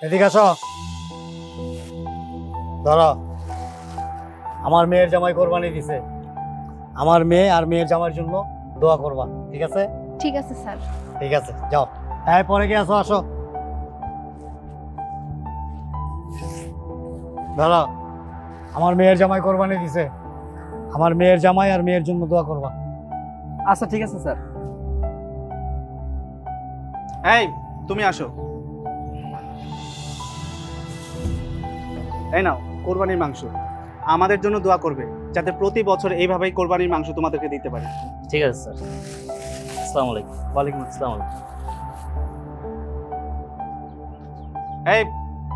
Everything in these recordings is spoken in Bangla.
এদিকে আসো। ধরো, আমার মেয়ের জামাই কোরবানি দিছে, আমার মেয়ে আর মেয়ের জামাইয়ের জন্য দোয়া করবা, ঠিক আছে? ঠিক আছে স্যার। ঠিক আছে, যাও। হ্যাঁ, পরে গিয়ে আসো। আসো, ধরো, আমার মেয়ের জামাই কোরবানি দিছে, আমার মেয়ের জামাই আর মেয়ের জন্য দোয়া করবা। আচ্ছা ঠিক আছে স্যার। এই তুমি আসো। এই নাও কোরবানির মাংস, আমাদের জন্য দোয়া করবে যাতে প্রতি বছর এইভাবেই কোরবানির মাংস তোমাদেরকে দিতে পারি। ঠিক আছে স্যার। আসসালামু আলাইকুম। ওয়ালাইকুম আসসালাম। আসসালামু আলাইকুম। এই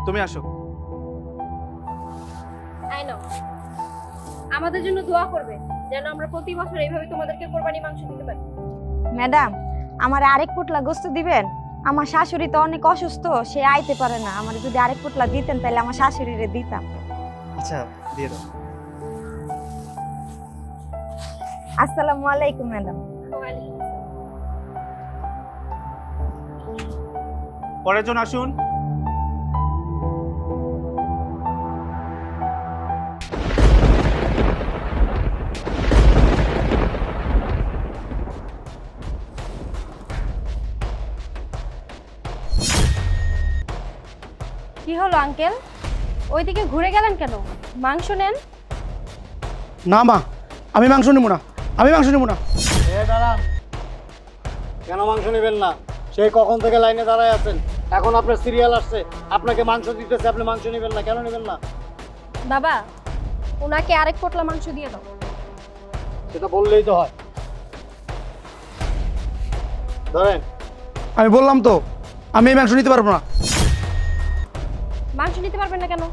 তুমি আসো। আই নো, আমাদের জন্য দোয়া করবে যেন আমরা প্রতি বছর এইভাবে তোমাদেরকে কোরবানি মাংস দিতে পারি। ম্যাডাম, আমার আরেক পোটলা গোস্ত দিবেন? আমার শাশুড়ি তো অনেক অসুস্থ, সে আইতে পারে না। আমার যদি আরেক পোটলা দিতেন তাহলে আমার শাশুড়িরে দিতাম। আচ্ছা দিয়ে দাও। আসসালামু আলাইকুম ম্যাডাম। পরের জন আসুন। কি হলো আঙ্কেল, ওইদিকে ঘুরে গেলেন কেন? মাংস নেন। না মা, আমি মাংস নেবো না, আমি মাংস নেবো না। দাঁড়ান, কেন মাংস নেবেন না? সেই কখন থেকে লাইনে দাঁড়ায় আছেন, এখন আপনার সিরিয়াল আসছে, আপনাকে মাংস দিতেছে, আপনি মাংস নেবেন না? কেন নেবেন না? বাবা, ওনাকে আরেক পোটলা মাংস দিয়ে দাও। সেটা বললেই তো হয়। ধরেন। আমি বললাম তো আমি এই মাংস নিতে পারবো না। মাংস নিতে পারবেন না কেন?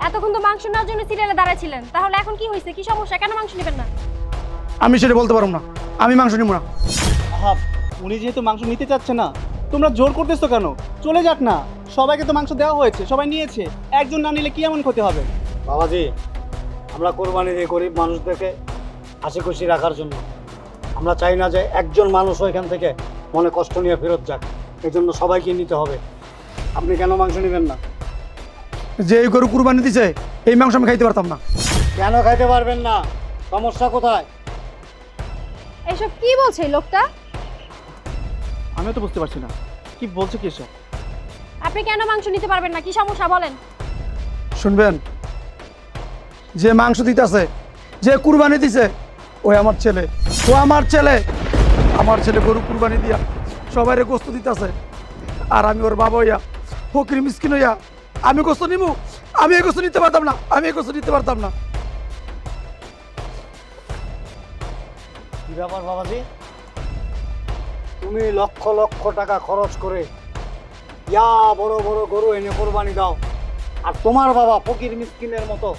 এতক্ষণ তো মাংস নেওয়ার জন্য সিরিয়ালে দাঁড়াইছিলেন, তাহলে এখন কি হয়েছে? কি সমস্যা? কেন মাংস নেবেন না? আমি সেটা বলতে পারবো না, আমি মাংস নেবো না। আহা, উনি যেহেতু মাংস নিতে চাচ্ছে না, তোমরা জোর করতেছো কেন? চলে যাক না, সবাইকে তো মাংস দেওয়া হয়েছে, সবাই নিয়েছে, একজন না নিলে কি এমন ক্ষতি হবে? বাবাজি, আমরা কোরবানি দিয়ে গরিব মানুষদেরকে হাসি খুশি রাখার জন্য, আমরা চাই না যে একজন মানুষও এখান থেকে মনে কষ্ট নিয়ে ফেরত যাক, এই জন্য সবাইকে নিতে হবে। আপনি কেন মাংস নেবেন না? যে এই গরু কুরবানি দিছে এই মাংস আমি খাইতে পারতাম না। কেন খাইতে পারবেন না? সমস্যা কোথায়? এসব কি বলছে এই লোকটা? আমিও তো বুঝতে পারছি না কি বলছে কি এসব। আপনি কেন মাংস নিতে পারবেন না? কি সমস্যা বলেন? শুনবেন, যে মাংস দিতেছে, যে কুরবানি দিছে, ওই আমার ছেলে, ও আমার ছেলে। আমার ছেলে গরু কুরবানি দিয়া সবাইরে গোস্ত দিতেছে, আর আমি ওর বাবা হইয়া ফকির মিসকিন হইয়া আমি গোস্ত নিবো? আমি এই গোস্ত নিতে পারতাম না, আমি এই গোস্ত নিতে পারতাম না। কি ব্যাপার বাবাজি, তুমি লক্ষ লক্ষ টাকা খরচ করে ইয়া বড় বড় গরু এনে কোরবানি দাও, আর তোমার বাবা ফকির মিসকিনের মতো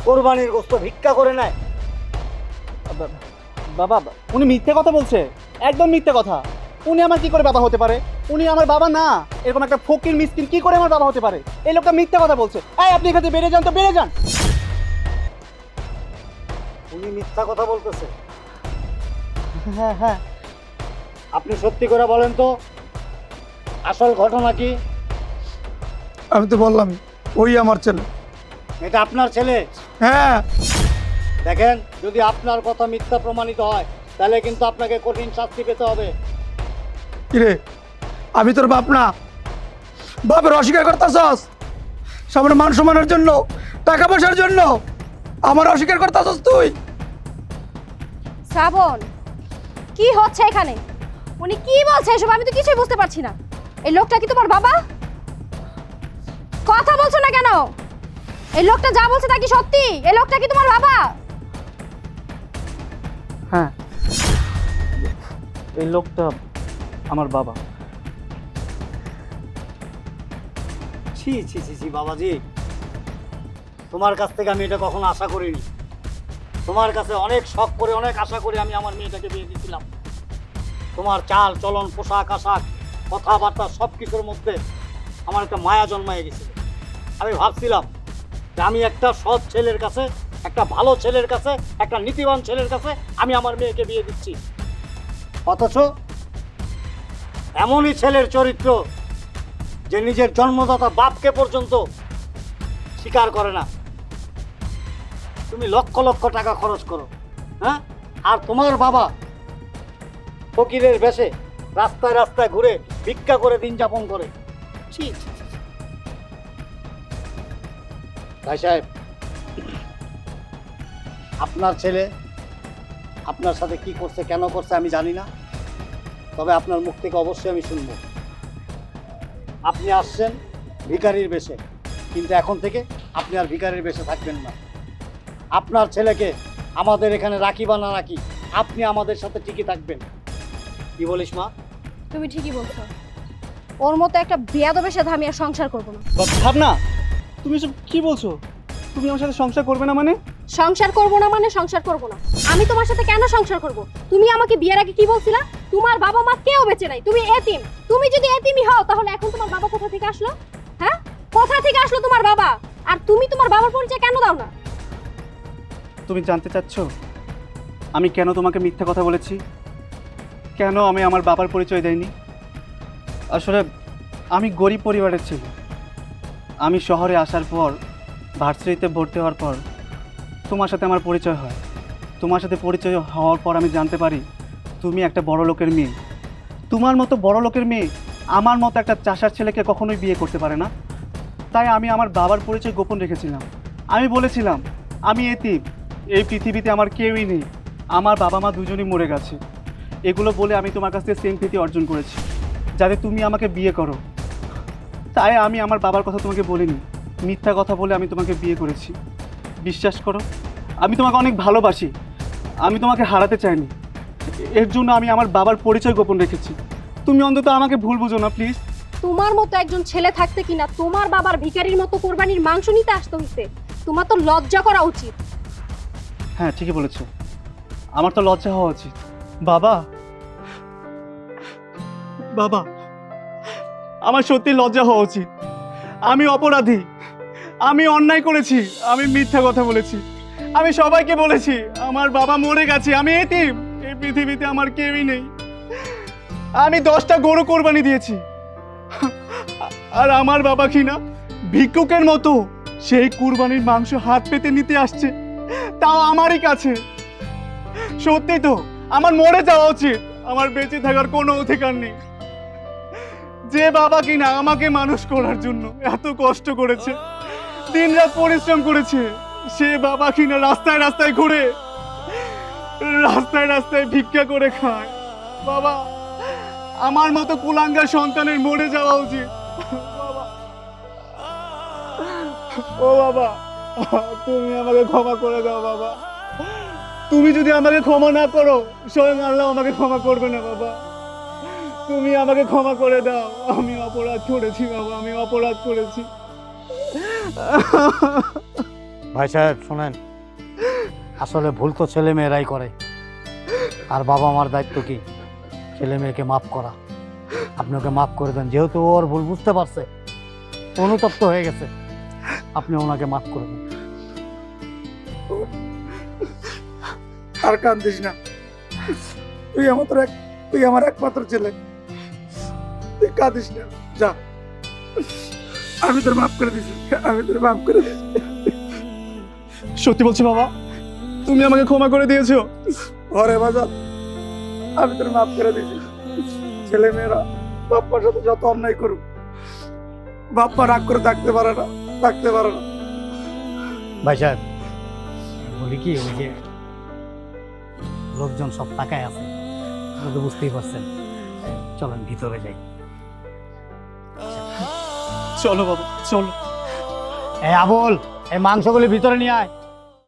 কোরবানির গোস্ত ভিক্ষা করে নেয়? বাবা, উনি মিথ্যে কথা বলছে, একদম মিথ্যে কথা। উনি আমার কি করে বাবা হতে পারে? উনি আমার বাবা না, এরকম একটা ফকির মিসকিন কি করে আমার বাবা হতে পারে? এই লোকটা মিথ্যে কথা বলছে। এই আপনি এখান থেকে বেড়ে যান তো, বেড়ে যান। উনি মিথ্যা কথা বলতেছে? হ্যাঁ হ্যাঁ, আপনি সত্যি করে বলেন তো, আসল ঘটনা কি? আমি তো বললাম ওই আমার ছেলে। এটা আপনার ছেলে? হ্যাঁ। দেখেন, যদি আপনার কথা মিথ্যা প্রমাণিত হয় তাহলে কিন্তু আপনাকে কঠিন শাস্তি পেতে হবে। কিরে, আমি তোর বাপ না? বাপের অস্বীকার করতেছস? সামনে মান সম্মানের জন্য, টাকা পয়সার জন্য আমার অস্বীকার করতেছস তুই? শ্রাবণ, কি হচ্ছে এখানে? উনি কি বলছে এসব? আমি তো কিছুই বুঝতে পারছি না। এই লোকটা কি তোমার বাবা? কথা বলছো না কেন? এই লোকটা যা বলছে তা কি সত্যি? এই লোকটা কি তোমার বাবা? হ্যাঁ, এই লোকটা আমার বাবা। ছি ছি ছি ছি বাবাজি, তোমার কাছ থেকে আমি এটা কখনো আশা করিনি। তোমার কাছে অনেক শখ করে, অনেক আশা করে আমি আমার মেয়েটাকে বিয়ে দিয়েছিলাম। তোমার চাল চলন, পোশাক আশাক, কথাবার্তা সব কিছুর মধ্যে আমার একটা মায়া জন্মায় গেছিল। আমি ভাবছিলাম যে আমি একটা সৎ ছেলের কাছে, একটা ভালো ছেলের কাছে, একটা নীতিবান ছেলের কাছে আমি আমার মেয়েকে বিয়ে দিচ্ছি। অথচ এমনই ছেলের চরিত্র যে নিজের জন্মদাতা বাপকে পর্যন্ত স্বীকার করে না। তুমি লক্ষ লক্ষ টাকা খরচ করো, হ্যাঁ, আর তোমার বাবা ফকিরের বেশে রাস্তায় রাস্তায় ঘুরে ভিক্ষা করে দিন যাপন করে। ছি ছি, ছি, ছি। ভাই সাহেব, আপনার ছেলে আপনার সাথে কি করছে, কেন করছে আমি জানি না, তবে আপনার মুখ থেকে অবশ্যই আমি শুনব। আপনি আসছেন ভিখারির বেশে, কিন্তু এখন থেকে আপনি আর ভিখারির বেশে থাকবেন না। আপনার ছেলেকে আমাদের এখানে রাখি বা না রাখি, আপনি আমাদের সাথে টিকে থাকবেন। কি বলিস মা? তুমি ঠিকই বলছো, ওর মতো একটা বেয়াদবের সাথে আমি আর সংসার করবো না। ভাবনা, তুমি সব কি বলছো? তুমি আমার সাথে সংসার করবে না মানে? সংসার করবো না মানে সংসার করবো না। আমি তোমার সাথে কেন সংসার করব? তুমি আমাকে বিয়ের আগে কি বলছিলা? তোমার বাবা মা কেউ বেঁচে নাই, তুমি এতিম। তুমি যদি এতিমই হও তাহলে এখন তোমার বাবা কোথা থেকে আসলো? হ্যাঁ, কোথা থেকে আসলো তোমার বাবা? আর তুমি তোমার বাবার পরিচয় কেন দাও না? তুমি জানতে চাচ্ছ আমি কেন তোমাকে মিথ্যা কথা বলেছি, কেন আমি আমার বাবার পরিচয় দেইনি? আসলে আমি গরিব পরিবারের ছেলে। আমি শহরে আসার পর, ভার্সিটিতে ভর্তি হওয়ার পর তোমার সাথে আমার পরিচয় হয়। তোমার সাথে পরিচয় হওয়ার পর আমি জানতে পারি তুমি একটা বড় লোকের মেয়ে। তোমার মতো বড় লোকের মেয়ে আমার মতো একটা চাষার ছেলেকে কখনোই বিয়ে করতে পারে না। তাই আমি আমার বাবার পরিচয় গোপন রেখেছিলাম। আমি বলেছিলাম আমি এতিম, এই পৃথিবীতে আমার কেউই নেই, আমার বাবা মা দুজনই মরে গেছে। এগুলো বলে আমি তোমার কাছ থেকে সিম্পথি অর্জন করেছি যাতে তুমি আমাকে বিয়ে করো। তাই আমি আমার বাবার কথা তোমাকে বলিনি, মিথ্যা কথা বলে আমি তোমাকে বিয়ে করেছি। বিশ্বাস করো, আমি তোমাকে অনেক ভালোবাসি, আমি তোমাকে হারাতে চাইনি। এর জন্য আমি আমার বাবার পরিচয় গোপন রেখেছি। তুমি অন্তত আমাকে ভুল বুঝো না প্লিজ। তোমার মতো একজন ছেলে থাকতে কিনা তোমার বাবার ভিখারির মতো কোরবানির মাংস নিতে আসতে হইছে? তোমার তো লজ্জা করা উচিত। হ্যাঁ, ঠিকই বলেছো, আমার তো লজ্জা হওয়া উচিত। বাবা, বাবা, আমার সত্যি লজ্জা হওয়া উচিত। আমি অপরাধী, আমি অন্যায় করেছি, আমি মিথ্যা কথা বলেছি। আমি সবাইকে বলেছি আমার বাবা মরে গেছে, আমি এতিম, এই পৃথিবীতে আমার কেউই নেই। আমি 10টা গরু কোরবানি দিয়েছি, আর আমার বাবা কিনা ভিক্ষুকের মতো সেই কুরবানির মাংস হাত পেতে নিতে আসছে, তাও আমারই কাছে। সত্যি তো আমার মরে যাওয়া উচিত, আমার বেঁচে থাকার কোনো অধিকার নেই। যে বাবা কিনা আমাকে মানুষ করার জন্য এত কষ্ট করেছে, দিনরাত পরিশ্রম করেছে, সে বাবা কিনা রাস্তায় রাস্তায় ঘুরে, রাস্তায় রাস্তায় ভিক্ষা করে খায়। বাবা, আমার মতো কুলাঙ্গার সন্তানের মরে যাওয়া উচিত। বাবা, ও বাবা, তুমি আমাকে ক্ষমা করে দাও বাবা। তুমি যদি আমাকে ক্ষমা না করো, স্বয়ং আল্লাহ আমাকে ক্ষমা করবে না বাবা। তুমি আমাকে ক্ষমা করে দাও, আমি অপরাধ করেছি বাবা, আমি অপরাধ করেছি। ভাই সাহেব শোনেন, আসলে ভুল তো ছেলে মেয়েরাই করে, আর বাবা মার দায়িত্ব কি ছেলে মেয়েকে মাফ করা। আপনি ওকে মাফ করে দেন, যেহেতু ওর ভুল বুঝতে পারছে, অনুতপ্ত হয়ে গেছে, আপনি ওনাকে মাফ করে দেন। আর কান্দিস না, তুই আমার একমাত্র ছেলে, তুই কাঁদিস না, যা, আমি তোর মাফ করে দিছি, আমি তোর মাফ করে দিছি। সত্যি বলছি বাবা, তুমি আমাকে ক্ষমা করে দিয়েছো? ঘরে বাজার, আমি তোর মাফ করে দিছি। ছেলে মেয়েরা বাপ্পার সাথে যত অন্যায় করুক, বাপ্পা রাগ করে থাকতে পারে না। ভাই সাহেব বলি কি, ওই যে লোকজন সব টাকায় আছে, আপনি তো বুঝতেই পারছেন। চলেন ভিতরে যাই। চলো বাবা, চলো। এই আবুল, এই মাংসগুলি ভিতরে নিয়ে আয়।